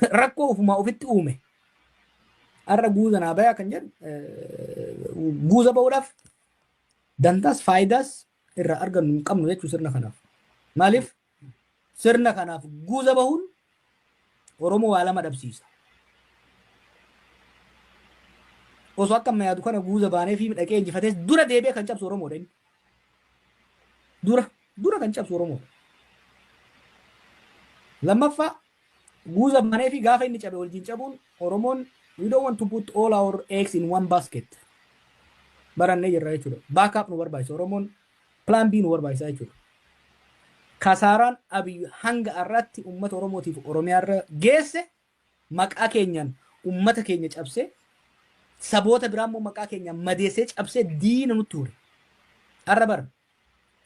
rakkoo ofumaa ofitti uume. Har'a guuza naa bayaa kan jedhu guuza ba'uudhaaf dantaas faayidaas irraa argannu hin qabnu jechuu sirna kanaaf. Maaliif sirna kanaaf guuza bahuun Oromoo waa lama dhabsiisa. Osoo akka amma yaadu kana guuza baanee fi dhaqee injifatees dura deebi'ee kan cabsu Oromoodha inni. Dura kan cabsu Oromoodha. Lammaffaa guuza baanee fi gaafa inni cabe wajjin cabuun Oromoon we don't want to put all our eggs in one basket. Barannee jirra jechuudha. Backup nu barbaachisa. Oromoon plan B nu barbaachisa jechuudha. Kasaaraan Abiy hanga irratti uummata Oromootiif Oromiyaa irra geesse maqaa keenyaan uummata keenya cabsee saboota biraa immoo maqaa keenyaan madeessee cabsee diina nutti ture. Har'a bara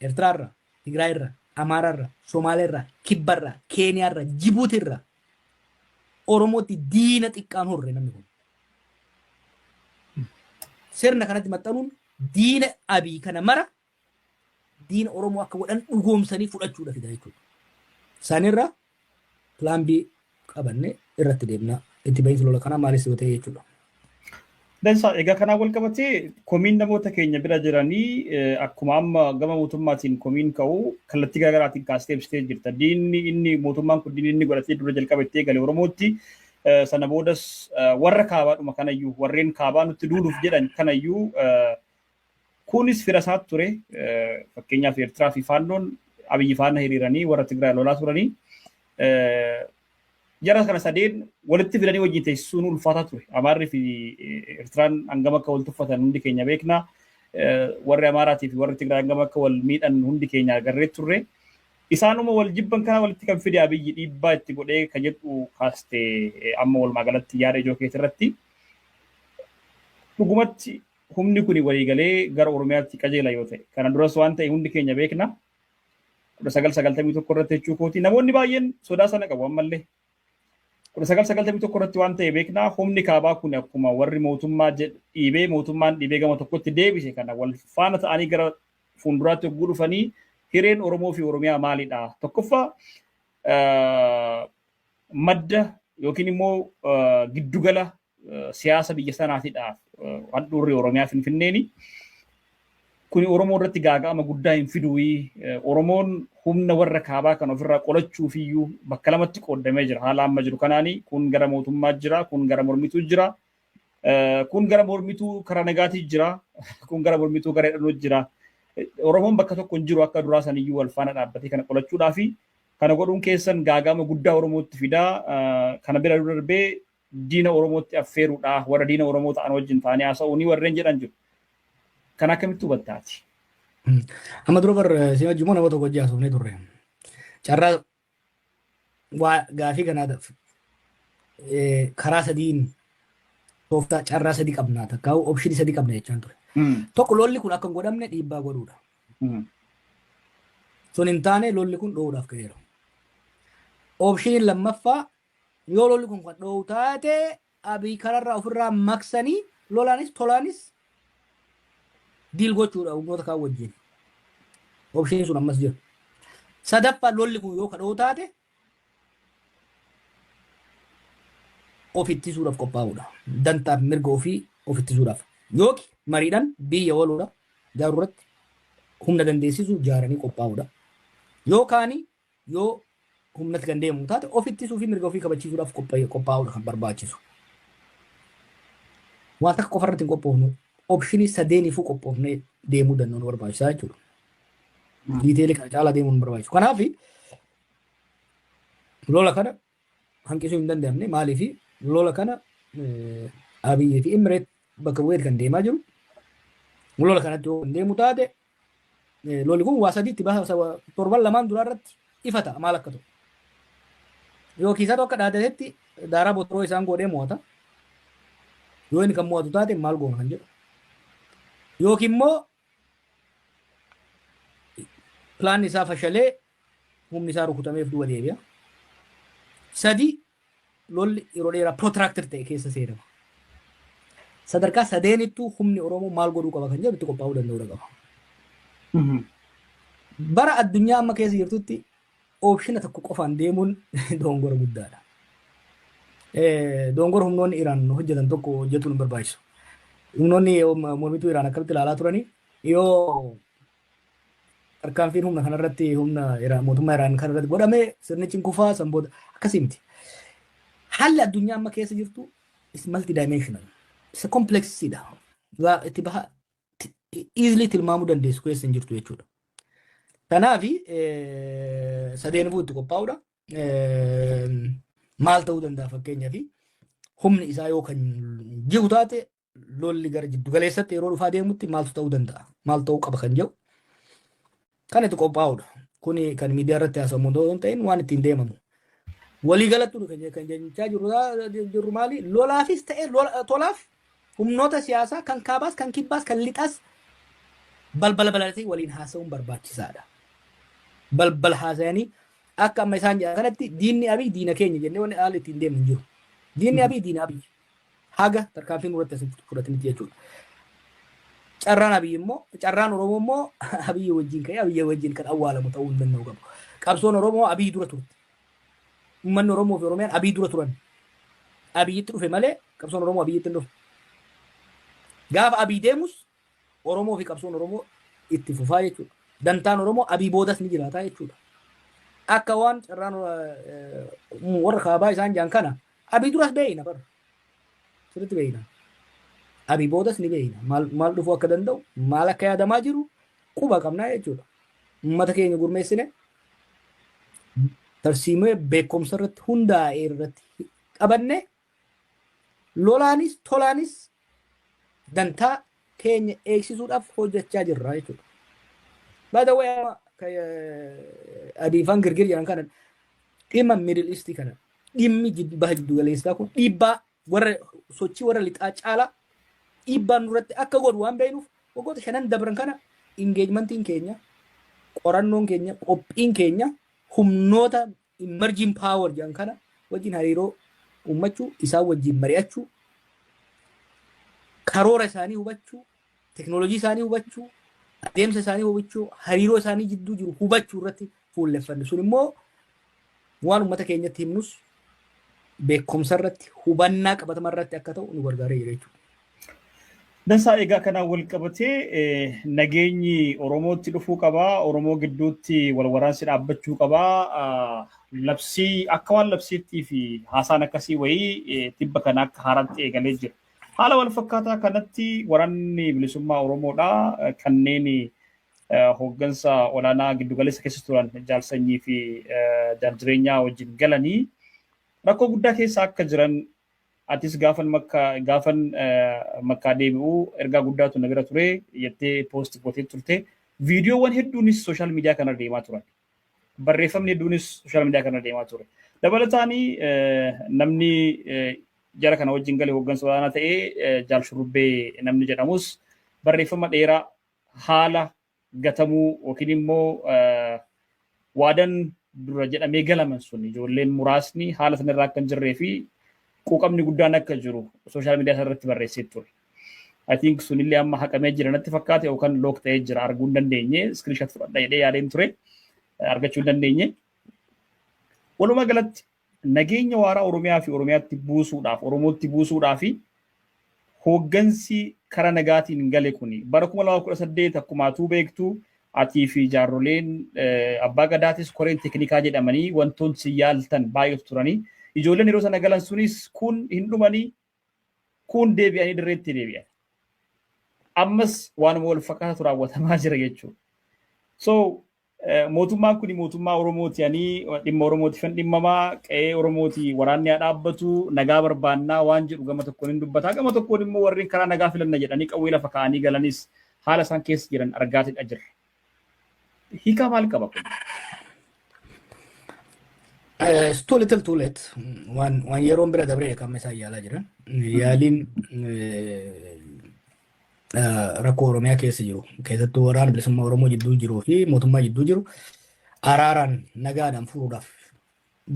Eertiraa irraa, Tigraay irraa, Amaaraa irraa, Somaalee irraa, Kibba irraa, Keeniyaa irraa, Jibuutii irraa Oromootti diina xiqqaan horre namni kun. Sirna kanatti maxxanuun diina Abiy kana mara diina Oromoo akka godhan dhugoomsanii fudhachuudha fida jechuudha. Isaanirraa pilaan B qabannee irratti deemna. Itti bahiinsa lola kanaa maalis yoo ta'e jechuudha. Dansa egaa kanaan wal qabatee komiin namoota keenya bira jiranii akkuma amma gama mootummaatiin komiin ka'u kallattii garaagaraatiin kaastee ibsitee jirta. Diinni inni mootummaan kun diinni inni godhatee dura jalqabattee galee Oromootti sana boodas warra kaabaadhuma kanayyuu warreen kaabaa nutti duuluuf jedhan kanayyuu kunis fira isaatti ture fakkeenyaaf Eertiraa fi Faannoon Abiyyi faana hiriiranii warra Tigraay lolaa turanii jara kana sadeen walitti fidanii wajjin teessisuun ulfaataa ture. Amaarri fi Eertiraan hangam akka wal tuffatan hundi keenya beekna. Warri Amaaraatii fi warri Tigraay hangam akka wal miidhan hundi keenya agarree turre. Isaanuma wal jibban kana walitti kan fide Abiyyi dhiibbaa itti godhee kan jedhu kaastee amma walumaa galatti yaada ijoo keessa irratti. Dhugumatti humni kun waliigalee gara Oromiyaatti qajeela yoo ta'e. Kana duras waan ta'e hundi keenya beekna. 1991 irratti jechuu kooti. Namoonni baay'een sodaa sana qabu ammallee. 1991 irratti waan ta'e beekna humni kaabaa kun akkuma warri mootummaa dhiibee mootummaan dhiibee gama tokkotti deebise kana wal faana ta'anii gara fuulduraatti yogguu dhufanii hireen Oromoo fi Oromiyaa maalidha? Tokkoffaa madda yookiin immoo giddugala siyaasa biyya sanaatidha. Handhuurri Oromiyaa Finfinneeni. Kuni Oromoo irratti gaaga'ama guddaa hin fiduuyi. Oromoon humna warra kaabaa kan ofirraa qolachuuf iyyuu bakka lamatti qoodamee jira. Haala amma jiru kanaani kun gara mootummaa jira, kun gara mormituu jira. Kun gara mormituu karaa nagaatii jira, kun gara mormituu gara hidhannoo jira. Oromoon bakka tokko hin jiru akka duraa saniyyuu wal faana dhaabbatee kana qolachuudhaa fi kana godhuun keessan gaaga'ama guddaa Oromootti fidaa. Kana bira darbee diina Oromootti affeeruudhaa warra diina Oromoo ta'an wajjin ta'anii haasa'uuni warreen jedhan jiru. Kan akkamitti hubattaati? Amma dura bar si wajjimmoo nama tokko hojii haasofnee turre. Carraa waa gaafii kanaadhaaf karaa sadiin tooftaa carraa sadii qabnaa takkaa oopshinii sadii qabna jechaan ture. Tokko lolli kun akka hin godhamne dhiibbaa godhuudha. Sun hin taane lolli kun dhoowuudhaaf ka'eera. Oopshiniin lammaffaa yoo lolli kun kan dhoowwu taate Abiy kararraa ofirraa maksanii lolaanis tolaanis diil gochuudha uummata kaan wajjin. Oopshiniin sun ammas jira. Sadaffaa lolli kun yoo kan dhoowwu taate of ittisuudhaaf qophaa'uudha. Dantaaf mirga ofii of ittisuudhaaf. Yookiin mariidhaan biyya waluudha jaaruurratti humna dandeessisu jaaranii qophaa'uudha. Yookaan yoo humnatti kan deemu taate of ittisuu fi mirga ofii kabachiisuudhaaf qophaa'uudha kan barbaachisu. Waan takka qofa irratti hin qophoofnu oopshinii sadeeniifuu qophoofnee deemuu danda'u barbaachisaa jechuudha. Diiteelii kana caalaa deemuun barbaachisu. Kanaaf lola kana hanqisuu hin danda'amne maaliif lola kana Abiyyii fi Imireet bakka bu'eet kan deemaa jiru. Lola kanatti yoo deemu taate lolli kun waa sadiitti baasa torban lamaan duraa irratti ifa ta'a maal akka ta'u. Yoo kiisaa tokko dhaadatetti daaraa botoroo isaan godhee mo'ata. Yoo inni kan mo'atu taate maal goona kan jedhu. Yookiin immoo pilaan isaa fashalee humni isaa rukutameef duuba deebi'a. Sadi lolli yeroo dheeraa protractor ta'e keessa seenama. Sadarkaa sadeenittuu humni Oromoo maal godhuu qaba kan jedhu itti qophaa'uu danda'uu qaba. Bara addunyaa amma keessa jirtutti oopshina tokko qofaan deemuun dogongora guddaadha. dongor humnoonni Iraan hojjetan tokko hojjetuu hin barbaachisu. Humnoonni mormituu Iraan akkamitti ilaalaa turanii yoo tarkaanfiin humna kanarratti humna mootummaa Iraan kanarratti godhame sirnichi kufaa sanboota akkasii miti. Haalli addunyaa amma keessa jirtu is multidimensional. Isa kompleksiidha. Itti baha easily tilmaamuu dandeessu keessa hin jirtu jechuudha. Kanaaf sadeen itti qophaa'uudha. Maal ta'uu danda'a fakkeenyaaf humni isaa yoo kan jiru taate lolli gara jiddu galeessatti yeroo dhufaa deemutti maaltu ta'uu danda'a? Maal ta'uu qaba kan jedhu kan itti qophaa'uudha. Kuni kan miidiyaa irratti haasamu otoo hin ta'in waan ittiin deemamu. Walii galatti kan jechaa jirru maali? Lolaafis ta'e tolaaf humnoota siyaasaa kan kaabaas kan kibbaas kan lixaas balbala balatee waliin haasa'uun barbaachisaadha. Balbala haasa'anii akka amma isaan jedhan kanatti diinni abii diina keenya jennee wanni haala ittiin deemnu hin jiru. Diinni abii diina abii haga tarkaanfiin irratti asitti fudhatanitti jechuudha. Carraan abii immoo carraan Oromoo immoo abii wajjin ka'ee abii wajjin kan awwaalamu ta'uu hin danda'u qabu. Qabsoon Oromoo abii dura turte. Uummanni Oromoo fi Oromiyaan abii dura turan. Abiyyitti dhufe malee qabsoon Oromoo abiyyitti hin dhufe. Gaafa abii deemus Oromoo fi qabsoon Oromoo itti fufaa jechuudha. Dantaan Oromoo abii boodas ni jiraata jechuudha. Akka waan carraan warra kaabaa isaan jaan kana abii duras beeyna bara. Sirriitti beeyna. Abii boodas ni beeyna. Maal dhufuu akka danda'u maal akka yaadamaa jiru quba qabnaa jechuudha. Uummata keenya gurmeessine tarsiimee beekumsa irratti hundaa'ee irratti qabanne lolaanis tolaanis dantaa keenya eegsisuudhaaf hojjechaa jirra jechuudha. By the way, adiifaan girgir jedhan kana dhimma Middle East kana dhimmi baha jiddu galeessaa kun dhiibbaa warra sochii warra lixaa caalaa dhiibbaan nurratti akka godhu waan beeknuuf waggoota 5 dabran kana engagementiin keenya qorannoon keenya qophiin keenya humnoota emerging power jedhan kana wajjin hariiroo uummachuu isaan wajjin mari'achuu karoora isaanii hubachuu teknoolojii isaanii hubachuu adeemsa isaanii hubachuu hariiroo isaanii jidduu jiru hubachuu irratti fuulleffanne sun immoo waan uummata keenyatti himnus beekumsa irratti hubannaa qabatama irratti akka ta'u nu gargaaree jira jechuudha. Dansaa egaa kanaan wal qabatee nageenyi Oromootti dhufuu qabaa, Oromoo gidduutti wal waraansi dhaabbachuu qabaa, labsii akka waan labsiittii fi haasaan akkasii wayii tibba kana akka haaraatti eegalee jira. Haala wal fakkaataa kanatti waraanni bilisummaa Oromoodhaa kanneen hooggansa olaanaa giddugaleessa keessa turan jaalsanyii fi jaaljireenyaa wajjin galanii rakkoo guddaa keessa akka jiran atis gaafan makkaa deebi'uu ergaa guddaatu na bira ture jettee poost gootee turte. Viidiyoowwan hedduunis sooshaal miidiyaa kana deemaa turan. Barreeffamni hedduunis sooshaal miidiyaa kana deemaa ture. Dabalataanii namni jara kana wajjin galee hooggansa olaanaa ta'ee jaal shurubbee namni jedhamus barreeffama dheeraa haala gatamuu yookiin immoo waadan dura jedhamee galaman sun ijoolleen muraasni haala sanarraa akka hin jirree fi quuqamni guddaan akka jiru sooshaal miidiyaa irratti barreessee ture. I think sunillee amma haqamee jira natti fakkaate yookaan look ta'ee jira arguu hin dandeenye screenshot fudhadha jedhee yaadeen ture argachuu hin dandeenye. Walumaa galatti nageenya waaraa Oromiyaa fi Oromiyaatti buusuudhaaf Oromootti buusuudhaaf hooggansi karaa nagaatiin gale kuni bara 2018 akkuma atuu beektu atii fi jaarroleen abbaa gadaatis koreen teknikaa jedhamanii wantoonni si yaaltan baay'eetu turanii ijoolleen yeroo sana galan sunis kun hin dhumanii kun deebi'anii dirreetti deebi'an. Ammas waanuma wal fakkaatu raawwatamaa jira jechuudha. So mootummaan kun mootummaa Oromooti ani dhimma Oromooti fan dhimmamaa qe'ee Oromooti waraanni haa dhaabbatu nagaa barbaannaa waan jedhu gama tokkoon hin dubbataa gama tokkoon immoo warreen karaa nagaa filanna jedhanii qawwee lafa kaa'anii galanis haala isaan keessa jiran argaatidha jirra. Hiika maal qaba kun? It's too little too late. Waan yeroon bira dabree kan isaan yaalaa jiran. Yaaliin rakkoo Oromiyaa keessa jiru. Keessattuu waraana bilisummaa Oromoo jidduu jiruu fi mootummaa jidduu jiru araaraan nagaadhaan furuudhaaf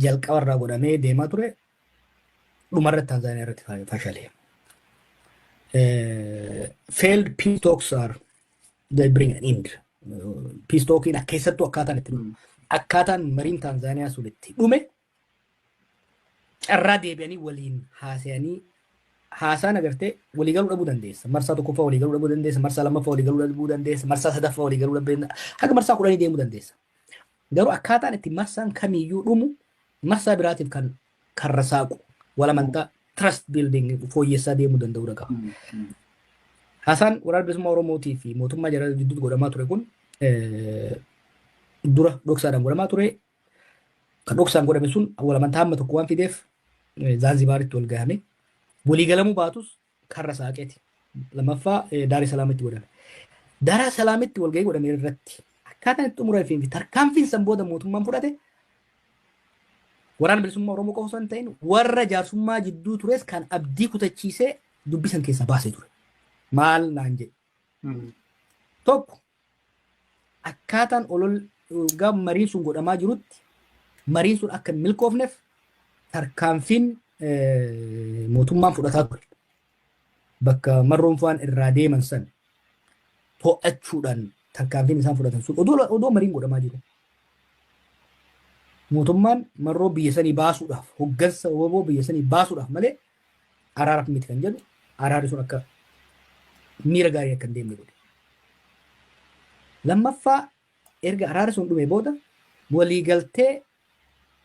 jalqaba irraa godhamee deemaa ture. Dhumarratti Tanzaaniyaa irratti fashalee. Failed peace talks are they bring an end. Peace talkiin keessattuu akkaataan itti akkaataan mariin Tanzaaniyaa sun itti dhume carraa deebi'anii waliin haasa'anii haasaan agartee walii galuu dhabuu dandeessa. Marsaa tokkoffaa walii galuu dhabuu dandeessa. Marsaa lammaffaa walii galuu dhabuu dandeessa. Marsaa sadaffaa walii galuu dhabuu dandeessa. Haga marsaa 10 deemuu dandeessa. Garuu akkaataan itti marsaan kamiyyuu dhumu marsaa biraatiif kan karra saaqu wal amantaa trust building fooyyessaa deemuu danda'udha qaba. Haasaan waraana bilisummaa Oromootii fi mootummaa jara jidduutti godhamaa ture kun dura dhoksaadhaan godhamaa ture. Kan dhoksaan godhame sun wal amantaa hamma tokko waan fideef Zaanzibaaritti wal gahame. Waliigalamuu baatus karra saaqeeti. Lammaffaa Daarii Salaamitti godhame. Daarii Salaamitti walgahii godhame irratti akkaataan itti xumurame fi tarkaanfiin san booda mootummaan fudhate waraana bilisummaa Oromoo qofa osoo hin ta'in warra jaarsummaa jidduu tures kan abdii kutachiisee dubbisan keessaa baasee ture. Maal naan jedhe. Tokko akkaataan olol gaafa mariin sun godhamaa jirutti mariin sun akka milkoofneef tarkaanfiin mootummaan fudhataa ture. Bakka marroonfaan irraa deeman san to'achuudhaan tarkaanfiin isaan fudhatan sun odoo mariin godhamaa jiru. Mootummaan marroo biyya sanii baasuudhaaf hoggansa waboo biyya sanii baasuudhaaf malee araaraaf miti kan jedhu araarri sun akka miira gaarii akka hin deemne godhe. Lammaffaa erga araarri sun dhume booda waliigaltee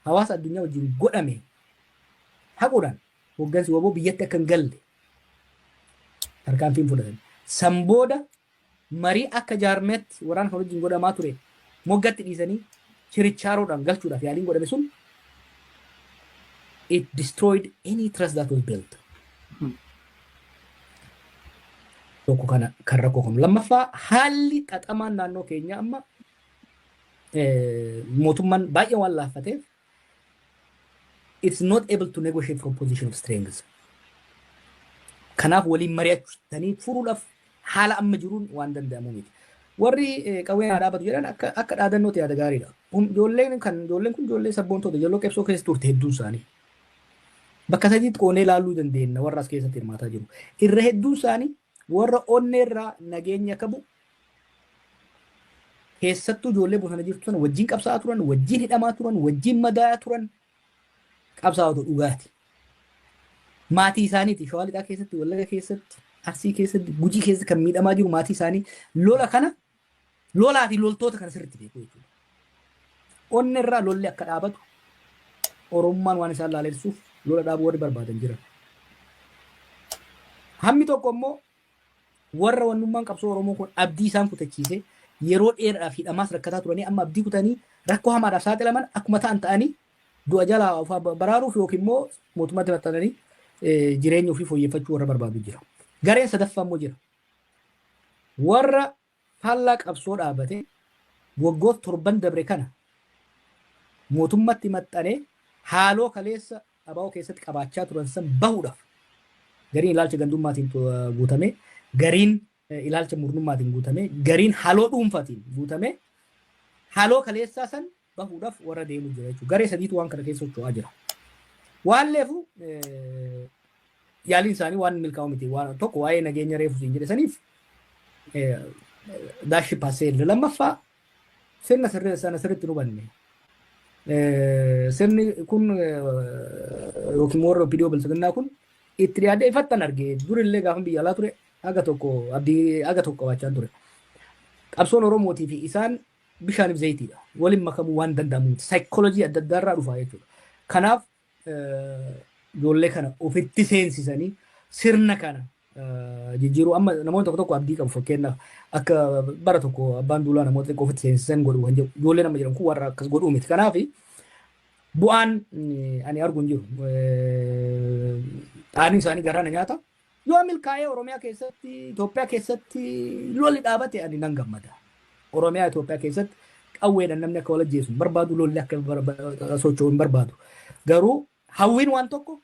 hawaasa addunyaa wajjin godhame haquudhaan hoggansi waboo biyyatti akka hin galle tarkaanfiin fudhatan. San booda marii akka jaarmeetti waraana kan wajjin godhamaa ture moggatti dhiisanii chirichaaroodhaan galchuudhaaf yaaliin godhame sun it destroyed any trust that was built. Tokko kana kan rakkoo kun. Lammaffaa haalli xaxamaan naannoo keenyaa amma mootummaan baay'ee waan laaffateef it's not able to negotiate from position of strength. Kanaaf waliin mari'achuutanii furuudhaaf haala amma jiruun waan danda'amu miti. Warri qawwee dhaabatu jedhan akka dhaadannoo yaada gaariidha. Ijoolleen kun ijoollee sabboontoota ijoollee qeebsoo keessa turte hedduun isaanii. Bakka sadiitti qoonee ilaaluu dandeenya warra as keessatti hirmaataa jiru. Irra hedduun isaanii warra onneerraa nageenya qabu keessattuu ijoollee bosona jirtu sana wajjin qabsaa'aa turan, wajjin hidhamaa turan, wajjin madaa'aa turan qabsaa'ota dhugaati. Maatii isaaniiti Shawaa Lixaa keessatti, Wallaga keessatti, Arsii keessatti, Gujii keessatti kan miidhamaa jiru maatii isaanii lolaa fi loltoota kana sirriitti beeku jechuudha. Onneerraa lolli akka dhaabatu Oromummaan waan isaan laalessuuf lola dhaabuu warri barbaadan jiran. Hammi tokko immoo warra wannummaan qabsoo Oromoo kun abdii isaan kutachiise yeroo dheeraadhaaf hidhamaas rakkataa turanii amma abdii kutanii rakkoo hamaadhaaf saaxilaman akkuma ta'an ta'anii du'a jalaa baraaruuf yookiin immoo mootummaatti maxxananii jireenya ofii fooyyeffachuu warra barbaadu jira. Gareen sadaffaa immoo jira. Warra faallaa qabsoo dhaabate waggoota 7 dabre kana mootummaatti maxxanee haaloo kaleessa abaa'oo keessatti qabaachaa turan san bahuudhaaf gariin ilaalcha gandummaatiin guutame, gariin ilaalcha murnummaatiin guutame, gariin haaloo dhuunfaatiin guutame, haaloo kaleessaa san bahuudhaaf warra deemu jira jechuudha. Garee sadiitu waan kana keessa socho'aa jira. Waan leefu yaaliin isaanii waan milkaa'u miti. Waan tokko waa'ee nageenya reefu siin jedhe saniif daashi paasee lammaffaa sirna sana sirriitti hubanne. Sirni kun yookiin warra viidiyoo bilisiginnaa kun itti dhiyaatee ifattan argee durillee gaafa biyya alaa ture aga tokko qabaachaa ture. Qabsoon Oromootii fi isaan bishaaniif zayitiidha. Waliin makamuu waan danda'amu saayikooloojii adda addaarraa dhufaa jechuudha. Kanaaf ijoollee kana ofitti seensisanii sirna kana jijjiiruu amma namoonni tokko abdii qabu fakkeenyaaf akka bara tokko abbaan duulaa namoota xiqqoo ofitti seensisan godhu kan jedhu ijoollee nama jedhamu kun warra akkas godhuu miti. Kanaaf bu'aan ani argu hin jiru. Dhaaniin isaanii garaana nyaata. Yoo milkaa'ee Oromiyaa keessatti Itoophiyaa keessatti lolli dhaabate ani nan gammada. Oromiyaa Itoophiyaa keessatti qawweedhaan namni akka wal ajjeesu barbaadu lolli akka socho'u hin barbaadu. Garuu hawwiin waan tokko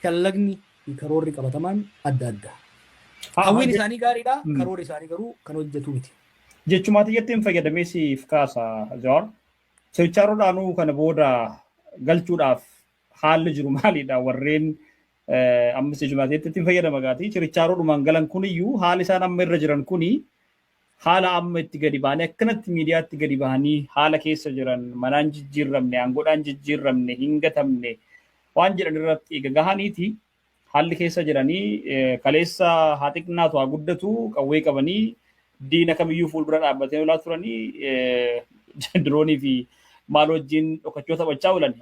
shallagni karoorri qabatamaan adda adda. Hawwiin isaanii gaariidha, karoorri isaanii garuu kan hojjetu miti. Jechumaati jettiin fayyadamee siif kaasa Jawaar. Sochaaroodhaanuu kana booda galchuudhaaf haalli jiru maalidha warreen ammas jechumaati jettiin fayyadama gaati. Chirichaaroodhumaan galan kuniyyuu haali isaan amma irra jiran kuni haala amma itti gadi bahanii akkanatti miidiyaatti gadi bahanii haala keessa jiran manaan jijjiirramne aangoodhaan jijjiirramne hin gatamne waan jedhan irratti eega gahaniiti haalli keessa jiranii kaleessa haa xiqqaatu haa guddatu qawwee qabanii diina kamiyyuu fuuldura dhaabbatanii olaa turanii diroonii fi maal wajjin dhokachoo taphachaa oolan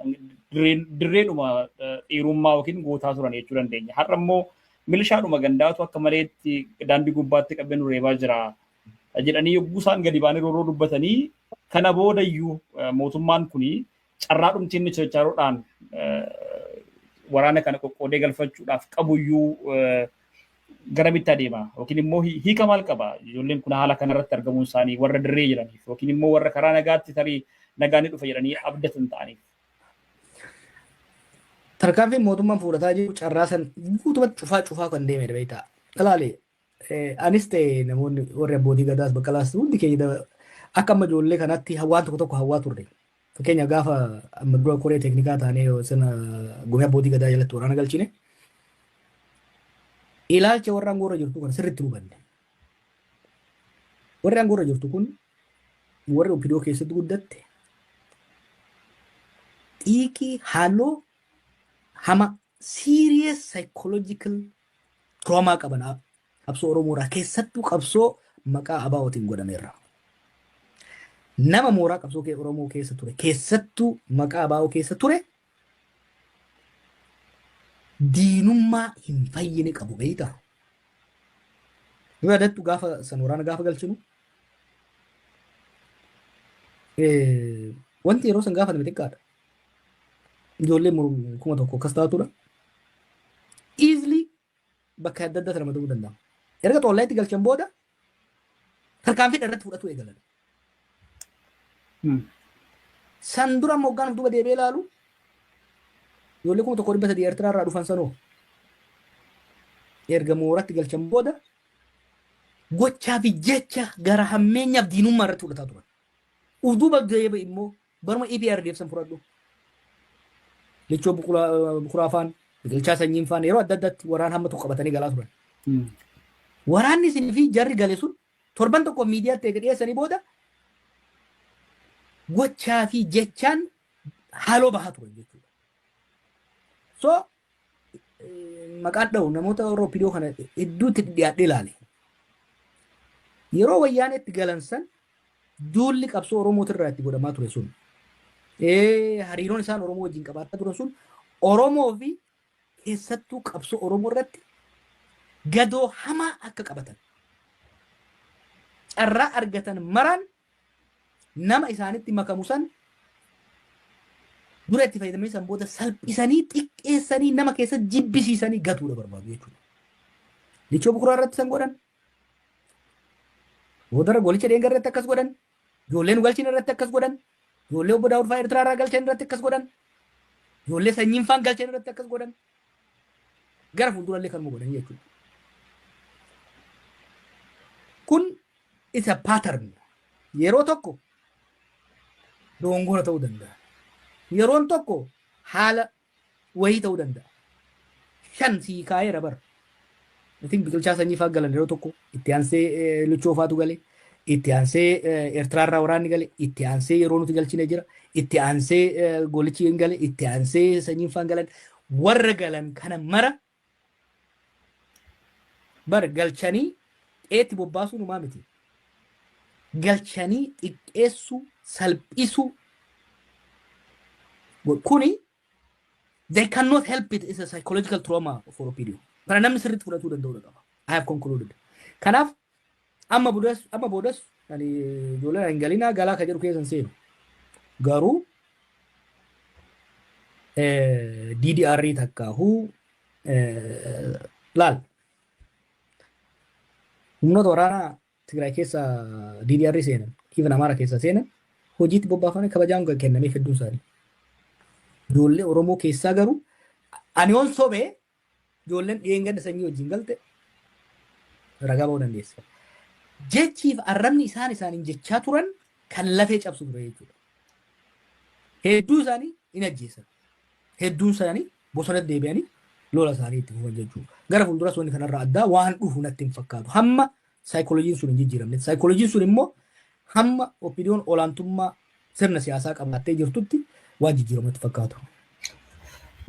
dirreedhuma dhiirummaa yookiin gootaa turan jechuu dandeenya. Har'a immoo milishaadhuma gandaatu akka maleetti daandii gubbaatti qabee nu reebaa jira jedhanii yogguu isaan gadi baanii rooroo dubbatanii kana boodayyuu mootummaan kuni carraa dhumtiin chachaaruudhaan waraana kana qoqqoodee galfachuudhaaf qabuyyuu garamitti adeema yookiin immoo hiika maal qaba ijoolleen kun haala kanarratti argamuun isaanii warra dirree jiraniif yookiin immoo warra karaa nagaatti tarii nagaan dhufa jedhanii abdatan ta'aniif. Tarkaanfiin mootummaan fudhataa jiru carraa san guutumatti cufaa kan deemedha beektaa. Ilaalee anis ta'e namoonni warri abbootii gadaas baqqalaas hundi keenya akka amma ijoollee kanatti waan tokko hawwaa turre. Fakkeenya gaafa amma dura koree teeknikaa taanee sana gumii abbootii gadaa jalatti waraana galchine. Ilaalcha warra aangoorra jirtu kan sirriitti hubanne. Warri aangoorra jirtu kun warri OPDO keessatti guddatte xiiqii halluu hama serious psychological trauma qaban qabsoo Oromoodhaa keessattuu qabsoo maqaa abaa'ootiin godhameerra. Nama mooraa qabsoo Oromoo keessa ture keessattuu maqaa abaa'oo keessa ture diinummaa hin fayyine qabu beektaa. Yoo yaadattu gaafa san waraana gaafa galchinu wanti yeroo san gaafa nama xiqqaadha. Ijoollee kuma tokko akkas taatudha. Easily bakka adda addaatti ramadamuu danda'ama. Erga xoollaytti galchan booda tarkaanfii irratti fudhatu eegalan. San dura ammoo hoggaan duuba deebi'ee ilaalu ijoollee kuma tokko dhibba sadii Eertiraa irraa dhufan sanoo erga mooratti galchan booda gochaa fi jecha gara hammeenyaaf diinummaa irratti fudhataa turan. Duuba deebi'e immoo baruma EPRDF san fudhadhu. Lichoo Bukuraafaan biqilchaa sanyiin faan yeroo adda addaatti waraana hamma tokko qabatanii galaa turan. Waraanni isin fi jarri gale sun torban tokko miidiyaatti eega dhiyeessanii booda gochaa fi jechaan haaloo bahaa turan jechuudha. So maqaan dha'u namoota warra OPDO kana hedduutti dhiyaadhee ilaale. Yeroo wayyaaneetti galan san duulli qabsoo Oromootirraa itti godhamaa ture sun. Hariiroon isaan Oromoo wajjin qabaataa turan sun Oromoo fi keessattuu qabsoo Oromoo irratti gadoo hamaa akka qabatan. Carraa argatan maraan nama isaanitti makamu san dura itti fayyadamanii san booda salphisanii xiqqeessanii nama keessa jibbisiisanii gatuudha barbaadu jechuudha. Lichoo Bukuraa irratti san godhan. Boodara golicha dheenga irratti akkas godhan. Ijoolleen galchin irratti akkas godhan. Ijoollee obbo Daawud fa'aa Eertiraa irraa galchan irratti akkas godhan. Ijoollee sanyiin fa'aan galchan irratti akkas godhan. Gara fuuldurallee kanuma godhan jechuudha. Kun isa pattern yeroo tokko dogongora ta'uu danda'a. Yeroon tokko haala wayii ta'uu danda'a. Shan sii kaa'eera bara. Isin biqilchaa sanyii fa'aa galan yeroo tokko itti aansee Lichoo fa'aatu gale. Itti aansee Eertiraa irraa waraanni gale. Itti aansee yeroo nuti galchine jira. Itti aansee golichi hin gale. Itti aansee sanyiin fa'aan galan. Warra galan kana mara bara galchanii eetti bobbaasuu numaa miti. Galchanii xiqqeessuu salphisuu kuni they cannot help it is a psychological trauma for OPDO. Para namni sirriitti fudhatuu danda'uu qaba. I have concluded. Kanaaf amma boodas ani ijoolleen hin galinaa galaa ka jedhu keessan seenu. Garuu DDR takkaahuu laal. Humnoota waraanaa Tigraay keessa DDR seenan, even Amaara keessa seenan hojiitti bobbaafamanii kabajaan kennamee hedduun isaanii. Ijoollee Oromoo keessaa garuu ani on sobee ijoolleen dhiyeengadda sanyii wajjin galte ragaa ba'uu dandeessa. Jechiif arrabni isaaniin jechaa turan kan lafee cabsu ture jechuudha. Hedduu isaanii hin ajjeesan. Hedduun isaanii bosonatti deebi'anii lola isaanii itti fufan jechuudha. Gara fuulduras wanni kanarraa addaa waan dhufu natti hin fakkaatu. Hamma saayikooloojiin sun hin jijjiiramne. Saayikooloojiin sun immoo hamma opiniyoon olaantummaa sirna siyaasaa qabaattee jirtutti waan jijjiiramatti fakkaatu.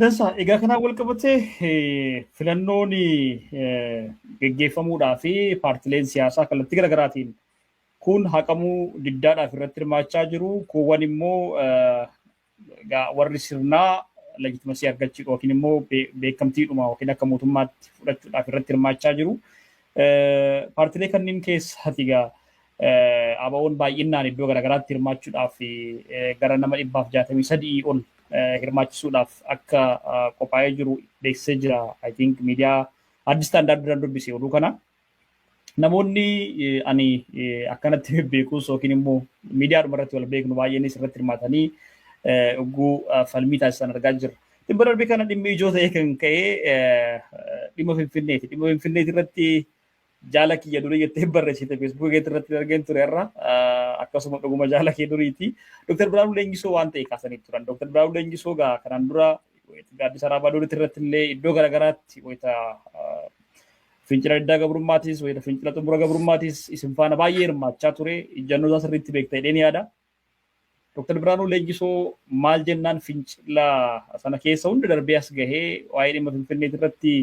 Dansa egaa kanaan wal qabatee filannoon geggeeffamuudhaa fi paartileen siyaasaa kallattii garaagaraatiin kun haqamuu diddaadhaaf irratti hirmaachaa jiru. Kuuwwan immoo warri sirnaa legitimasii argachuu yookiin immoo beekamtiidhuma yookiin akka mootummaatti fudhachuudhaaf irratti hirmaachaa jiru. Paartilee kanneen keessatti egaa ABO'n baay'inaan iddoo garaagaraatti hirmaachuudhaaf gara nama 163 ol hirmaachisuudhaaf akka qophaa'ee jiru beeksisee jira. I think miidiyaa addi istaandaard biraan dubbise oduu kana. Namoonni ani akkanatti beekus yookiin immoo miidiyaadhuma irratti wal beeknu baay'eenis irratti hirmaatanii oguu falmii taasisan argaa jirra. Dhimma darbii kana dhimmi ijoo ta'ee kan ka'e dhimma Finfinneeti. Dhimma Finfinneeti irratti jaala kiyya durii jettee barreessite feesbuukii irratti argeen ture irra akkasuma dhuguma jaala kee duriiti. Dr. Biraanuu Leenjisoo waan ta'e kaasanii turan. Dr. Biraanuu Leenjisoo gaa kanaan dura gaaddisa Raabaa Doolitti irratti illee iddoo garaagaraatti wayita fincila diddaa gabrummaatis wayita fincila xumura gabrummaatis isin faana baay'ee hirmaachaa ture. Ijjannoo isaa sirriitti beekta jedheen yaada. Dr. Biraanuu Leenjisoo maal jennaan fincila sana keessa hunda darbee as gahee waa'ee dhimma Finfinneeti irratti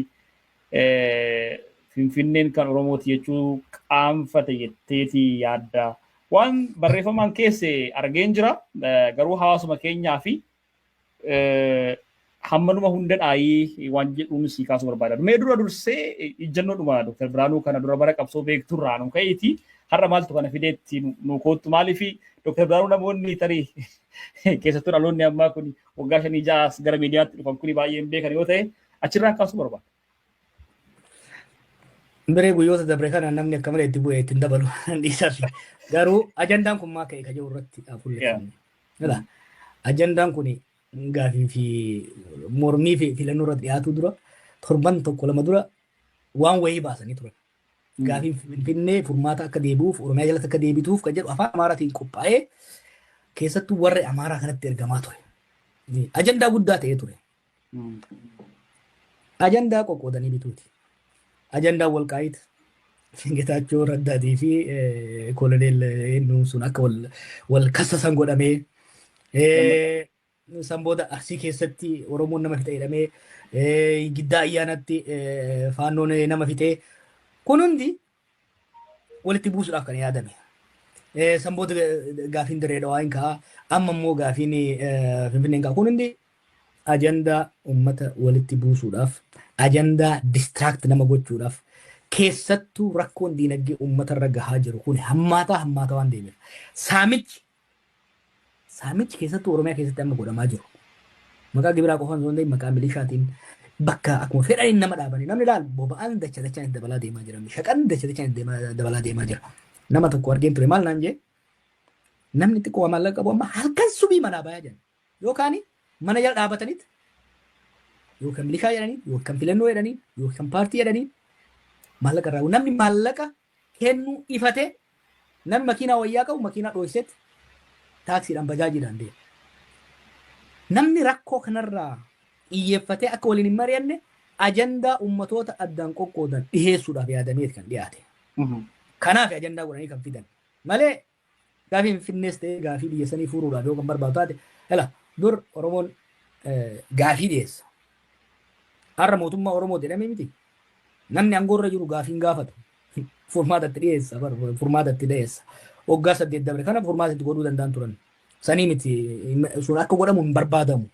Finfinneen kan Oromooti jechuu qaanfate jetteeti yaadda. Waan barreeffamaan keesse argeen jira garuu hawaasuma keenyaa fi hammanuma hunda dhaayii waan jedhuun sii kaasuu barbaada. Mee dura dursee ijjannoodhuma Dr. Biraanuu kana dura bara qabsoo beekturraa nu ka'eeti har'a maaltu kana fideetti nu koottu maaliifi Dr. Biraanuu namoonni tarii keessattuu dhaloonni ammaa kun waggaa 5-6 gara miidiyaatti dhufan kun baay'een beekan yoo ta'e achirraa kaasuu barbaada. Biree guyyoota dabre kana namni akka malee itti bu'ee ittiin dabalu dhiisaaf garuu ajandaan kun maa ka'e ka jiru irratti fuulleeffamne. Ajandaan kun gaafii fi mormii fi filannoo irratti dhiyaatu dura torban tokko lama dura waan wayii baasanii turan. Gaafiin Finfinnee furmaata akka deebi'uuf Oromiyaa jalatti akka deebituuf kan jedhu afaan Amaaraatiin qophaa'ee keessattuu warra Amaaraa kanatti ergamaa ture. Ajandaa guddaa ta'ee ture. Ajandaa qoqqoodanii bituuti. Ajandaa Walqaayit Getaachoo Raddaatii fi Koloneel Hennuu sun akka wal kassasan godhamee san booda Arsii keessatti Oromoon nama fixe jedhamee giddaa ayyaanatti faannoon nama fixee kun hundi walitti buusuudhaaf kan yaadame. San booda gaafiin Dirree Dhawaa hin ka'a amma immoo gaafiin Finfinnee hin ka'a kun hundi ajandaa uummata walitti buusuudhaaf ajandaa distract nama gochuudhaaf keessattuu rakkoon diinagdee uummatarra gahaa jiru kun hammaataa waan deemeef saamichi keessattuu Oromiyaa keessatti amma godhamaa jiru. Maqaa gibiraa qofaan osoo hin ta'in maqaa milishaatiin bakka akkuma fedhaniin nama dhaabanii namni ilaal boba'aan dachaan dabalaa deemaa jira. Shaqaan dachaan dabalaa deemaa jira. Nama tokko argeen ture maal naan jee namni xiqqoo maallaqa qabu amma halkan subii manaa bayaa jiran yookaan mana jala dhaabatanitti yookaan milishaa jedhanii yookaan filannoo jedhanii yookaan paartii jedhanii maallaqa irraa namni maallaqa kennuu ifate namni makiinaa wayyaa qabu makiinaa dho'isetti taaksiidhaan bajaajiidhaan deema. Namni rakkoo kanarraa xiyyeeffatee akka waliin hin mari'anne ajandaa uummatoota addaan qoqqoodan dhiheessuudhaaf yaadameeti kan dhiyaate. Kanaaf ajandaa godhanii kan fidan malee gaafii Finfinnees ta'ee gaafii biyya sanii furuudhaaf yoo kan barbaadu taate ela dur Oromoon gaafii dhiyeessa. Har'a mootummaa Oromoo jedhamee miti. Namni aangoorra jiru gaafiin gaafatu. Furmaatatti dhiyeessa furmaatatti dhiyeessa. Waggaa 8 dabre kana furmaatatti godhuu danda'an turan. Sanii miti sun akka godhamu hin barbaadamu.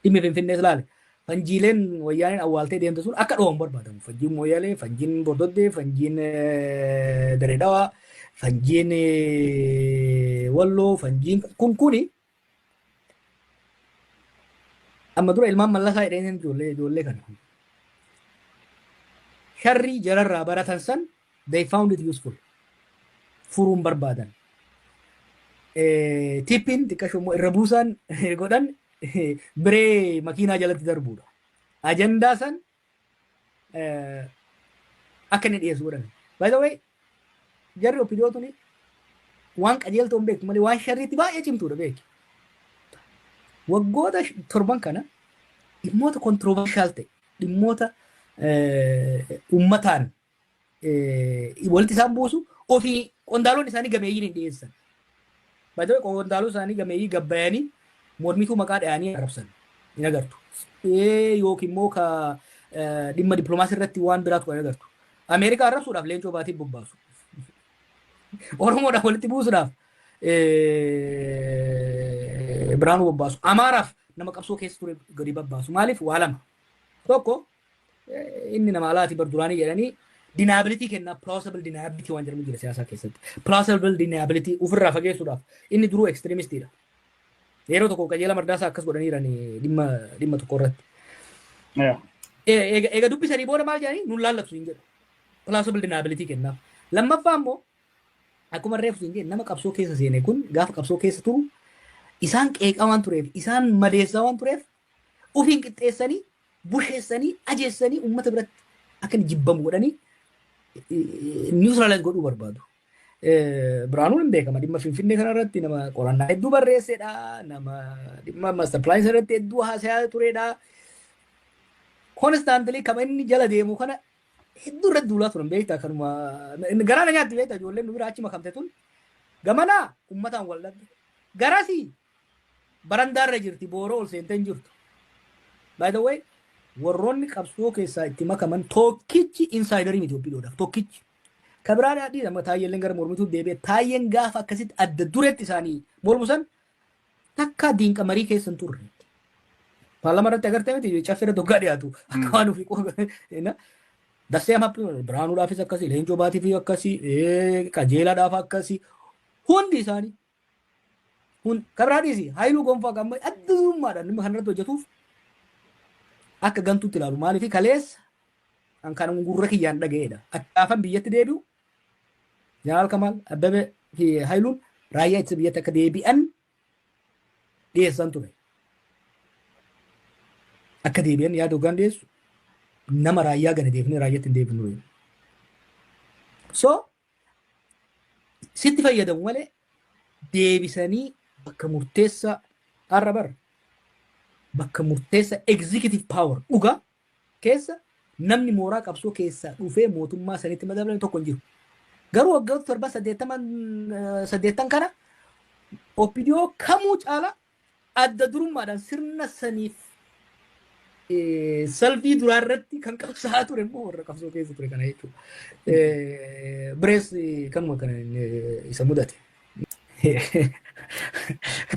Dhimmi Finfinnees ilaale. Fanjiileen wayyaaneen awwaaltee deemte sun akka dho'an barbaadamu. Fanjiin Mooyyalee, fanjiin Bordoddee, fanjiin Dirree Dhawaa, fanjiin Walloo, fanjiin kuni amma dura ilmaan mallasaa jedhanii ijoollee kana. Sharri jararraa baratan san they found it useful. Furuun barbaadan. Tippiin xiqqashoo immoo irra buusaan godhan biree makiinaa jalatti darbuudha. Ajandaa san akka inni dhiyeessu godhan. By the way, jarri opiniyootuni waan qajeeltoon beektu malee waan sharriitti baay'ee cimtuudha beeki. Waggoota 7 kana dhimmoota controversial ta'e dhimmoota uummataan walitti isaan buusu ofii qondaaloon isaanii gameeyyiin hin dhiyeessan. Baay'ee qondaaloon isaanii gameeyyii gabbayanii mormituu maqaa dhayanii arrabsan hin agartu. Yookiin immoo ka dhimma dippiloomaasii irratti waan biraatu kan agartu. Ameerikaa arrabsuudhaaf leencoo baatiif bobbaasu. Oromoodhaaf walitti buusuudhaaf Biraanuu bobbaasu. Amaaraaf nama qabsoo keessa ture gadi bobbaasu. Maaliif waa lama. Tokko inni nama alaati barduraanii jedhanii deniability kenna plausible deniability waan jedhamu jira siyaasaa keessatti. Plausible deniability ofirraa fageessuudhaaf inni duruu extremistiidha. Yeroo tokko qajeela Mardaasaa akkas godhaniirani dhimma tokko irratti. Eega dubbisanii booda maal jedhanii nun laallatu hin jedhu. Plausible deniability kennaaf. Lammaffaa immoo akkuma reefu hin jedhu nama qabsoo keessa seene kun gaafa qabsoo keessa turu isaan qeeqaa waan tureef isaan madeessaa waan tureef ofiin qixxeessanii busheessanii ajeessanii uummata biratti akka inni jibbamu godhanii niwutiraalaayiz godhuu barbaadu. Biraanuun hin beekama dhimma Finfinnee kanarratti nama qorannaa hedduu barreessedha. Nama dhimma master plan irratti hedduu haasayaa turedha. Konstaantilii kama inni jala deemu kana hedduu irratti duulaa turan beektaa kanuma garaana nyaatti beektaa ijoolleen nu bira achi makamte tun gamanaa uummataan wal dhabde. Garasii barandaarra jirti booroo ol seentee hin jirtu. By the way, warroonni qabsoo keessaa itti makaman tokkichi insaayidarii miti Itoophiyaadhaaf tokkichi. Kabiraan adii nama taayyeelleen gara mormituu deebi'e taayyeen gaafa akkasitti adda duretti isaanii mormusan takka diinqa marii keessan turre. Paarlaamaa irratti agartee miti caffeera doggaa dhiyaatu akka waan ofii qofa. Dassee hamappi Biraanuudhaafis akkasii Leencoo Baatiif akkasii qajeelaadhaaf akkasii hundi isaanii. Kabiraadhiisi Haayiluu Gonfaa gamma addummaadhaan dhimma kanarratti hojjetuuf akka gantuutti ilaalu maaliif kaleessa kan gurra kiyyaan dhaga'eedha. Akkaafan biyyatti deebi'u Jeneraal Kamaal Abbabee fi Haayiluun raayyaa ittisa biyyatti akka deebi'an dhiyeessan ture. Akka deebi'an yaada hoggaan dhiyeessu nama raayyaa gana deebinee raayyaatti hin deebinu. So sitti fayyadamu malee deebisanii bakka murteessa har'a bara bakka murteessa executive power dhugaa keessa namni mooraa qabsoo keessaa dhufee mootummaa sanitti madabalame tokko hin jiru. Garuu waggoota 7 kana OPDO kamuu caala adda durummaadhaan sirna saniif salfii duraa irratti kan qabsaa ture immoo warra qabsoo keessa ture kana jechuudha. Birees kanuma kana isa mudate.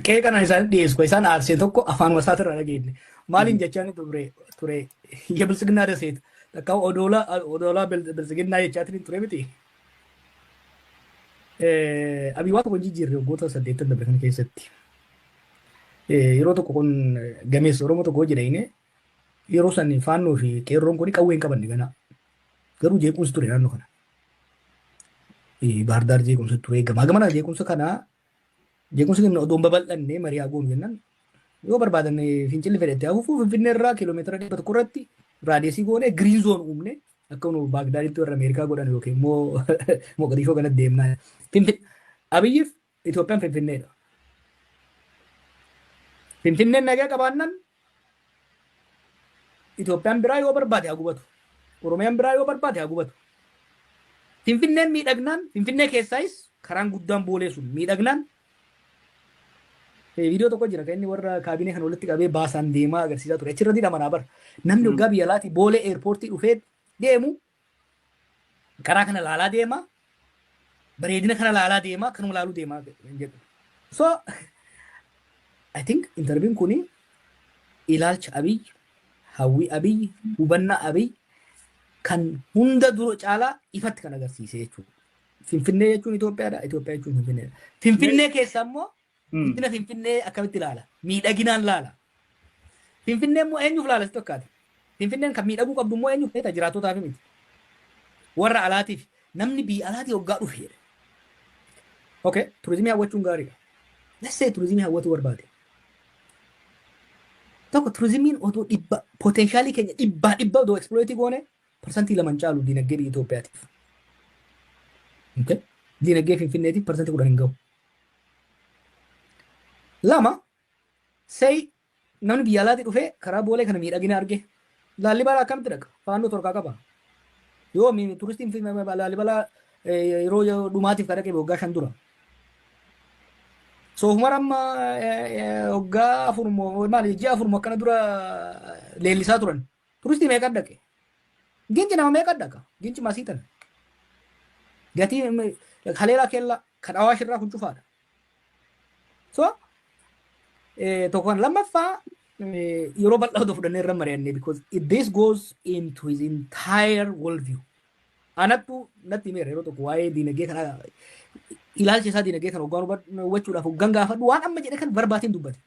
Qe'ee kana isaan dhiyeessu isaan aarsee tokko afaan wasaatirra dhageenye. Maaliin jechaan ture የብልጽግና ደሴት takka odoola biltsiginnaa jechaatiin ture miti. Abii waan tokko jijjiirre waggoota 8 darbe kana keessatti. Yeroo tokko kun gameessa Oromoo tokko jedhanii yeroo san faannoo fi qeerroon kun qawwee hin qabanne ganaa. Garuu jeequmsi ture naannoo kana. Baardaar jeequmsa ture gamaa gamana jeequmsa kana jeequmsi kana odoon babal'annee mari'aa goonu jennaan yoo barbaadan fincilli fedhette hafuuf Finfinnee irraa kiiloomeetira 100 irratti raadiyeesii goone giriin zoon uumne akka nu Baagdaaditti warra Ameerikaa godhan yookiin immoo Moqodishoo kanatti deemnaa. Abiyyiif Itoophiyaan Finfinneedha. Finfinneen nagaa qabaannan Itoophiyaan biraa yoo barbaade haa gubatu. Oromiyaan biraa yoo barbaade haa gubatu. Finfinneen miidhagnaan Finfinnee keessaayis karaan guddaan boolee sun miidhagnaan viidiyoo tokko jira kan inni warra kaabinee kan walitti qabee baasaan deemaa agarsiisaa ture. Achirratti dhamanaa bara. Namni waggaa biyya alaati boolee eerpoortii dhufee deemu karaa kana laalaa deema. Bareedina kana laalaa deema. Kanuma laaluu deemaa jedhu. So I think interviin kuni ilaalcha Abiy, hawwii Abiy, hubannaa Abiy kan hunda dura caalaa ifatti kan agarsiise jechuudha. Finfinnee jechuun Itoophiyaadha. Itoophiyaa jechuun Finfinneedha. Finfinnee keessa immoo Finfinnee Finfinnee akkamitti ilaala? Miidhaginaan ilaala. Finfinnee immoo eenyuuf ilaala si tokkaati? Finfinneen kan miidhaguu qabdu immoo eenyuuf ta'e jiraattotaaf miti. Warra alaatiif namni biyya alaatii hoggaa dhufe. Okay, turizimii hawwachuun gaariidha. Let's say turizimii hawwatu barbaade. Tokko turizimiin otoo poteenshaalii keenya dhibba otoo eksploitii goone parsantii 2 caalu diinagdee biyya Itoophiyaatiif. Okay, diinagdee Finfinneetiif parsantii 10 hin gahu. Lama, say namni biyya alaatii dhufee karaa boolee kana miidhagina arge. Laallibalaa akkamitti dhaqa? Faannoo torkaa qaba. Yoo mi turistiin fi Laalibala yeroo dhumaatiif kadhaqee waggaa 5 dura. So humar amma waggaa 4 maali ji'a 4 akkana dura leellisaa turan. Turistii meeqa dhaqe? Ginci nama meeqa dhaqa? Ginci masii tana. Gatii haleelaa keella kan Awaash irraa kun cufaadha. So tokkoon lammaffaa yeroo bal'aa of fudhannee irra mari'annee because this goes into his entire worldview. Anattu natti meera yeroo tokko waa'ee diinagdee kana ilaalcha isaa diinagdee kana hubachuudhaaf hoggan gaafadhu waan amma jedhe kan barbaatiin dubbate.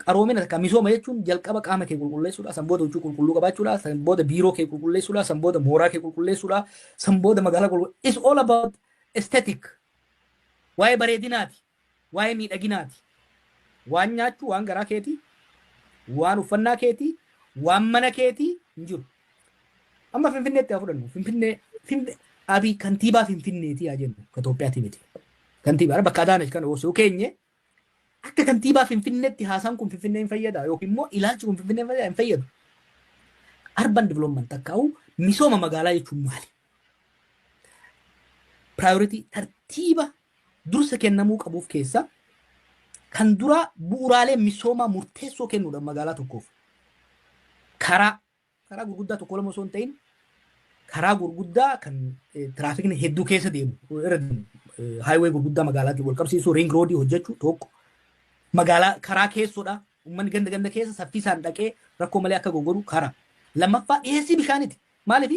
Qaroomina akka misooma jechuun jalqaba qaama kee qulqulleessuudha, san booda huccuu qulqulluu qabaachuudha, san booda biiroo kee qulqulleessuudha, san booda mooraa kee qulqulleessuudha, san booda magaalaa qulqulleessuudha. It's all about aesthetic. Waa'ee bareedinaati, waa'ee miidhaginaati. Waan nyaachuu, waan garaa keetii, waan uffannaa keetii, waan mana keetii hin jiru. Amma Finfinneetti haa fudhannu. Finfinnee Abii kantiibaa Finfinneetii haa jennu ka Itoophiyaati miti. Kantiibaa bakka Adaanech kana osoo keenye akka kantiibaa Finfinneetti haasaan kun Finfinnee hin fayyada yookiin immoo ilaalchi kun Finfinnee hin fayyadu. Urban development takkaa'u misooma magaalaa jechuun maali? Priority tartiiba dursa kennamuu qabuuf keessa kan dura bu'uuraalee misoomaa murteessoo kennuudha magaalaa tokkoof. Karaa gurguddaa tokko lama osoo hin ta'in karaa gurguddaa kan tiraafikni hedduu keessa deemu haayiwee gurguddaa magaalaa wal qabsiisuu ring roodii hojjechuu tokko magaalaa karaa keessoodha uummanni ganda keessa saffisaan dhaqee rakkoo malee akka goggoru karaa lammaffaa dhiyeessii bishaaniiti maaliif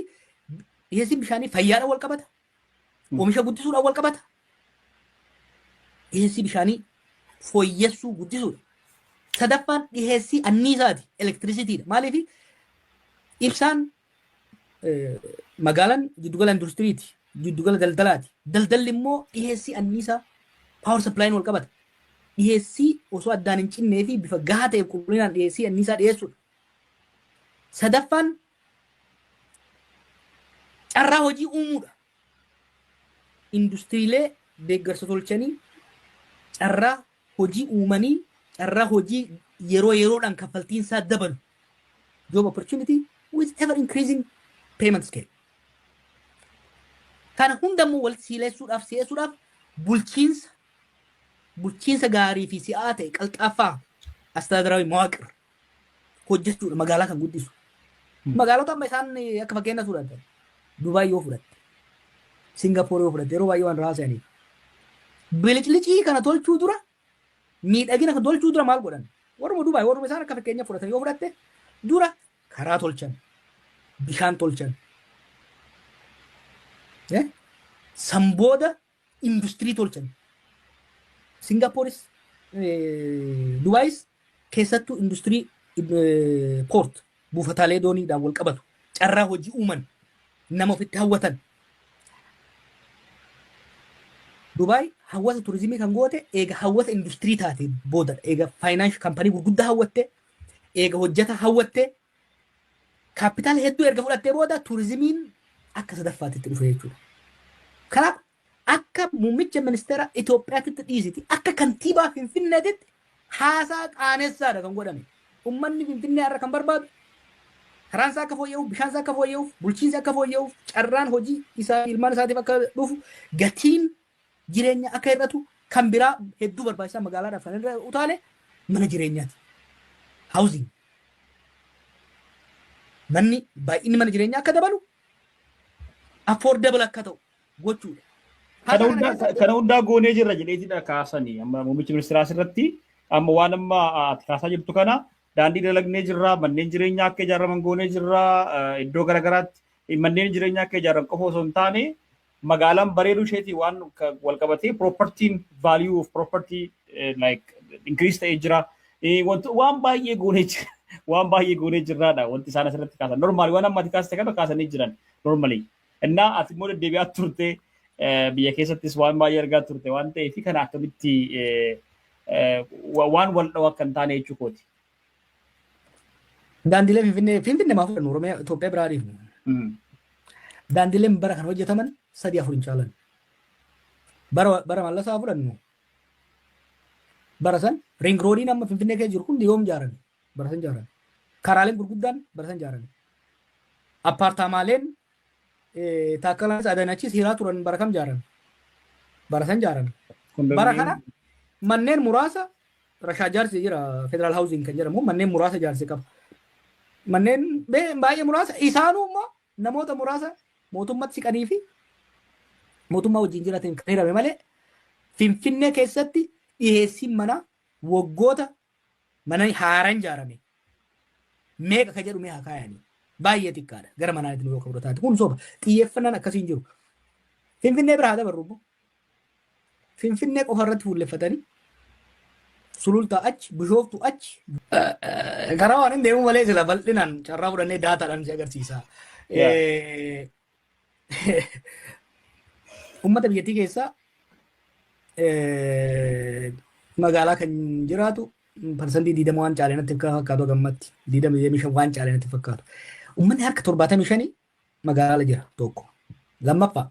dhiyeessii bishaanii fayyaadha wal qabata oomisha guddisuudhaan wal qabata dhiyeessii bishaanii fooyyessuu guddisuudha sadaffaan dhiyeessii anniisaati elektirisiitiidha maaliif ibsaan magaalaan jiddugala industiriiti jiddugala daldalaati daldalli immoo dhiyeessii anniisaa paawar sapilaayin wal qabata dhiyeessii osoo addaan hin cinnee fi bifa gahaa ta'e qulqullinaan dhiyeessii anniisaa dhiyeessuudha sadaffaan carraa hojii uumuudha industiriilee deeggarsa tolchanii carraa hojii uumanii carraa hojii yeroodhaan kaffaltiin isaa dabalu job opportunity with ever increasing payment scale. Kana hundammoo wal si'eessuudhaaf bulchiinsa gaarii fi si'aa ta'e qalxaaffaa astaadaraawi mawaaqir hojjechuudha magaalaa kan guddisu. Magaalota amma isaan akka fakkeenya fudhatan Dubaay yoo fudhatte Singapoor yoo fudhatte yeroo baay'ee waan raasaniif biliclicii kana tolchuu dura miidhagina kan tolchuu dura maal godhan warruma Dubaay warruma isaan akka fakkeenya fudhatan yoo fudhatte dura karaa tolchan bishaan tolchan sambooda industirii tolchan Singapooris Dubaayis keessattuu industirii poort buufataalee dooniidhaan wal qabatu carraa hojii uuman nama ofitti hawwatan Dubaay hawwata turizimii kan goote eega hawwata industirii taate booda eega faayinaanshial kaampanii gurguddaa hawwatte eega hojjeta hawwatte kaapitaala hedduu erga fudhattee booda turizimiin akka sadaffaatitti dhufe jechuudha. Kanaaf akka muummicha ministeera Itoophiyaatti dhiisiti akka kantiibaa Finfinneetitti haasaa qaanessaadha kan godhame. Uummanni Finfinnee irra kan barbaadu karaan isaa akka fooyya'uuf, bishaan isaa akka fooyya'uuf, bulchiinsi akka fooyya'uuf, carraan hojii isaa ilmaan isaatiif akka dhufu, gatiin jireenya akka hir'atu kan biraa hedduu barbaachisaa magaalaadhaaf kan irra utaale mana jireenyaati. Housing. Manni baay'inni mana jireenyaa akka dabalu affordable akka ta'u gochuudha. Kana hundaa goonee jirra jedheetidha kaasanii amma muummichi ministeeraa asirratti amma waan amma ati kaasaa jirtu kana daandii dalagnee jirra manneen jireenyaa akka ijaaraman goonee jirra iddoo garaagaraatti manneen jireenyaa akka ijaaran qofa osoo hin taane magaalaan bareeduu isheetii waan wal qabatee propertiin value of property like increase ta'ee jira waan baay'ee goonee jira. Waan baay'ee goonee jirraadha wanti isaan asirratti kaasan normaali waan amma ati kaaste kana kaasanii jiran normaali innaa ati immoo deddeebi'aa turte biyya keessattis waan baay'ee argaa turte waan ta'eef kana akkamitti waan wal dhawaa kan taane jechuu kooti. Daandilee Finfinnee maa fudhannu Oromiyaa Itoophiyaa biraa dhiifnu. Daandileen bara kan hojjetaman 3-4 hin caalan. Bara mallasaa fudhannu. Bara san ring roodiin amma Finfinnee keessa jiru hundi yoom ijaarame? Barasan jaaran. Karaaleen gurguddaan barasan jaaran. Appaartaamaaleen taakkalaan Adanachis hiraa turan bara kam jaaran? Bara san jaaran. Bara kana manneen muraasa Rashaa jaarsi jira Federal Housing kan jedhamu manneen muraasa jaarsi qaba. Manneen baay'ee muraasa isaanuu immoo namoota muraasa mootummatti siqanii fi mootummaa wajjin jiraatan kan hirame malee Finfinnee keessatti dhiyeessiin mana waggoota mana haaraan ijaarame meeqa ka jedhu mee haa kaayanii baay'ee xiqqaadha gara manaa itti yoo qabdu taate kun soba xiyyeeffannaan akkasiin jiru. Finfinnee biraa dabarru Finfinnee qofa irratti fuulleffatanii sulultaa achi bishooftu achi karaa waan hin deemu malee sila bal'inaan carraa fudhannee daataadhaan si agarsiisa. Uummata biyyattii keessaa magaalaa kan jiraatu parsantii 20 waan caalee natti fakkaatu gammatti 25 waan caalee natti fakkaatu. Uummanni harka 75 magaalaa jira tokko. Lammaffaa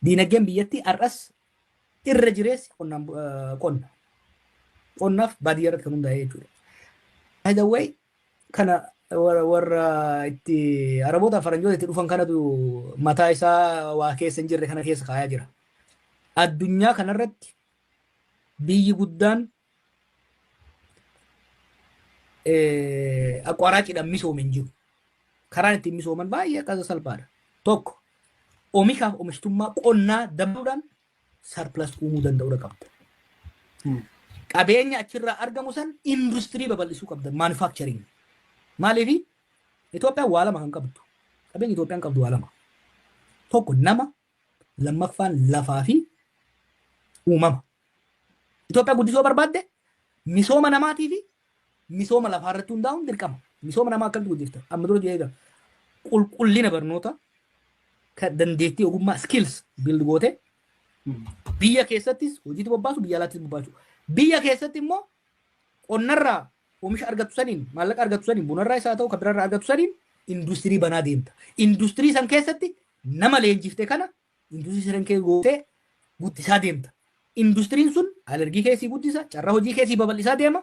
diinagdeen biyyattii har'as irra jireessi qonna. Qonnaaf baadiyyaa irratti kan hundaa'e jechuudha. By the way kana warra itti Araboota Faranjoota itti dhufan kanatu mataa isaa waa keessa hin jirre kana keessa kaayaa jira. Addunyaa kanarratti biyyi guddaan aqwaraacidhaan misoome hin jiru. Karaan ittiin misooman baay'ee akkasa salphaadha. Tokko oomishaaf oomishtummaa qonnaa dabaluudhaan sarplas uumuu danda'uudha qabda. Qabeenya achirraa argamu san industirii babal'isuu qabda manufacturing. Maaliif Itoophiyaan waa lama kan qabdu. Qabeenya Itoophiyaan qabdu waa lama. Tokko nama lammaffaan lafaa fi uumama. Itoophiyaa guddisoo barbaadde misooma namaatii fi misooma lafaa irratti hundaa'uun dirqama. Misooma namaa akkamitti guddifta? Amma dura jedhee qulqullina barnoota kan dandeettii ogummaa skills build goote biyya keessattis hojiitti bobbaasu biyya alaattis bobbaasu. Biyya keessatti immoo qonnarraa oomisha argatu saniin maallaqa argatu saniin bunarraa isaa ta'u kabirarraa argatu saniin industirii banaa deemta. Industirii san keessatti nama leenjifte kana industirii san keessa gootee guddisaa deemta. Industiriin sun alergii keessii guddisa, carraa hojii keessii babal'isaa deema.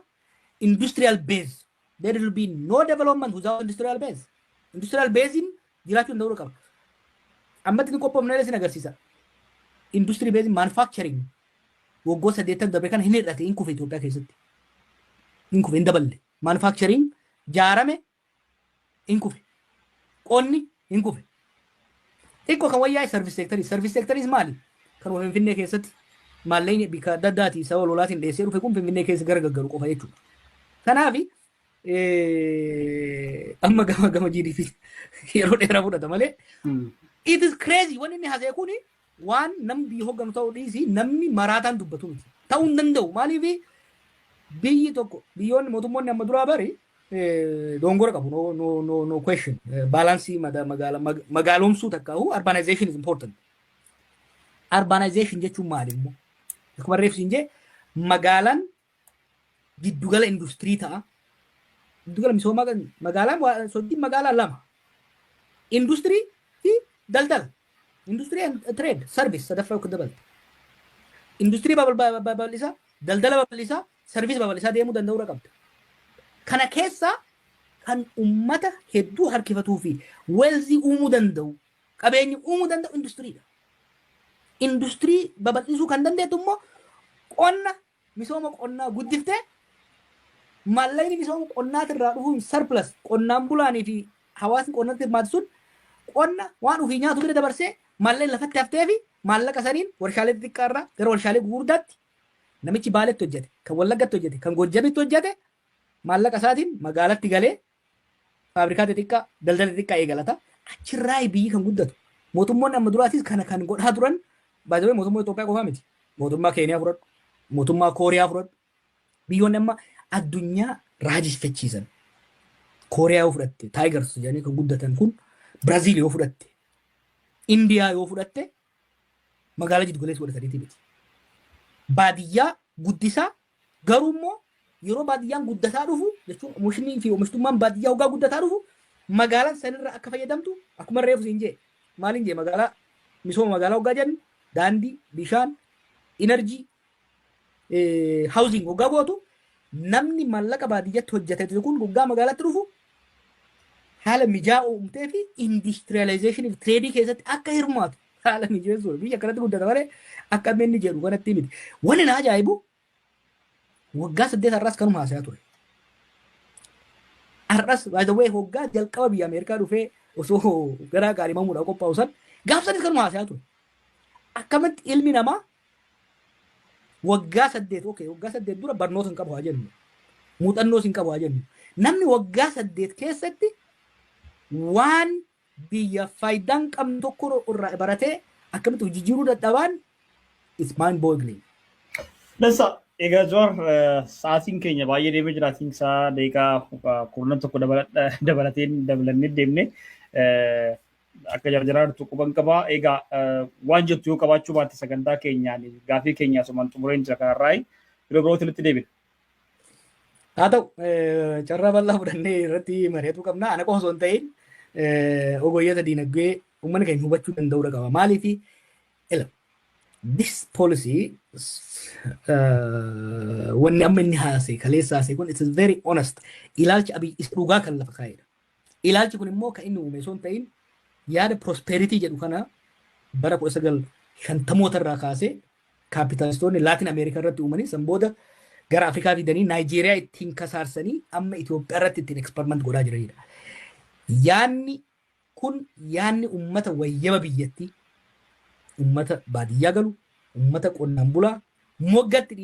Industrial base. There will be no development without industrial base. Industrial basein jiraachuu danda'uu qaba. Ammatti ni qophoofnee sin agarsiisa. Industry base manufacturing waggoota 80 darbe kana hin hir'ate hin kufe Itoophiyaa keessatti. Hin kufe hin daballe. Manufacturing jaarame hin kufe. Qonni hin kufe. Xiqqoo kan wayyaa service sector. Service sector maali? Kan Finfinnee keessatti maallaqni bika adda addaatii sababa lolaatiin dhiyeessee dhufe kun Finfinnee keessa gargaggaru qofa jechuudha. Kanaaf amma gama GDP yeroo dheeraa fudhata malee it is crazy wanni inni haasa'e kuni waan namni biyya hogganu ta'uu dhiisi namni maraataan dubbatu miti. Ta'uu hin danda'u maaliif biyyi tokko biyyoonni mootummoonni amma duraa bari dongora qabu no question balansii magaalomsuu takkaahu urbanization is important. Urbanization jechuun maali immoo? Akkuma reefsiin jee magaalaan giddugala industirii ta'a. Giddugala misoomaa kan magaalaan sochiin magaalaa lama. Industirii fi daldala. Industirii and trade service sadaffaa yookiin dabalata. Industirii babal'isaa, daldala babal'isaa, service babal'isaa deemuu danda'uu qabda. Kana keessaa kan uummata hedduu harkifatuu fi weelzii uumuu danda'u, qabeenyi uumuu danda'u industiriidha. Industirii babal'isuu kan dandeettu immoo qonna misooma qonnaa guddiftee maallaqni misooma qonnaatirraa dhufuun surplus qonnaan bulaanii fi hawaasni qonnatti hirmaatu sun qonna waan ofii nyaatu bira dabarsee maallaqni lafatti haftee fi maallaqa saniin warshaalee xixiqqaarraa gara warshaalee gurguddaatti namichi Baaletti hojjete, kan Wallaggatti hojjete, kan Gojjamitti hojjete maallaqa isaatiin magaalatti galee faabrikaa xixiqqaa daldala xixiqqaa eegalata. Achirraa biyyi kan guddatu. Mootummoonni amma duraatis kana kan godhaa turan baay'ee mootummaa Itoophiyaa qofaa miti. Mootummaa Keeniyaa fudhadhu, mootummaa Kooriyaa fudhadhu. Biyyoonni amma addunyaa raajisfachiisan. Kooriyaa yoo fudhatte, Taayigars jedhanii kan guddatan kun Biraaziil yoo fudhatte, Indiyaa yoo fudhatte magaalaa jiddu galeessa godhataniiti miti. Baadiyyaa guddisaa garuu immoo yeroo baadiyyaan guddataa dhufu jechuun oomishni fi oomishtummaan baadiyyaa hoggaa guddataa dhufu magaalaan sanirra akka fayyadamtu akkuma reefu siin jee maaliin jee magaalaa misooma magaalaa hoggaa jennu daandii, bishaan, enerjii, housing hoggaa gootu namni maallaqa baadiyyatti hojjete kun hoggaa magaalaatti dhufu haala mijaa'uu uumtee fi industrialization fi trading keessatti akka hirmaatu haala mijeessuudha. Biyya kanatti guddata malee akka inni jedhu kanatti miti. Wanni na ajaa'ibu waggaa 8 har'as kanuma haasayaa ture. Har'as by the way waggaa jalqaba biyya Ameerikaa dhufee osoo garaa gaarii mamuudhaaf qophaa'u san gaafsanis kanuma haasayaa ture. Akkamitti ilmi namaa waggaa 8 okay waggaa 8 dura barnoota hin qabu haa jennu. Muuxannoos hin qabu haa jennu. Namni waggaa 8 keessatti waan biyya faayidaan qabnu tokko irraa baratee akkamitti jijjiiruu dadhabaan is mind boggling. Lessa egaa Joor sa'aatiin keenya baay'ee deemee jiraatiin isaa daqiiqaa kurnan tokko dabalannee deemne akka jarjaraa jirtu quban qabaa. Egaa waan jettu yoo qabaachuu baatte sagantaa keenyaan gaafii keenyaa sumaan xumureen jira kanarraa yeroo birootti nutti deebina. Haa ta'u carraa bal'aa fudhannee irratti mari'achuu qabna. Ana qofa osoo hin ta'in ogeeyyota diinagdee uummanni keenya hubachuu danda'uu qaba. Maaliif this policy wanni amma inni haase kaleessa haase kun it is very honest. Ilaalchi Abiy isa dhugaa kan lafa kaa'edha. Ilaalchi kun immoo kan inni uume osoo hin ta'in yaada prosperity jedhu kana bara 1950 irraa kaasee kaapitaalistoonni Laatin Ameerikaa irratti uumanii san booda gara Afrikaa fidanii Naayijeeriyaa ittiin kasaarsanii amma Itoophiyaa irratti ittiin eksperiment godhaa jiranidha. Yaanni kun yaanni uummata wayyaba biyyattii, uummata baadiyyaa galu, uummata qonnaan bulaa moggatti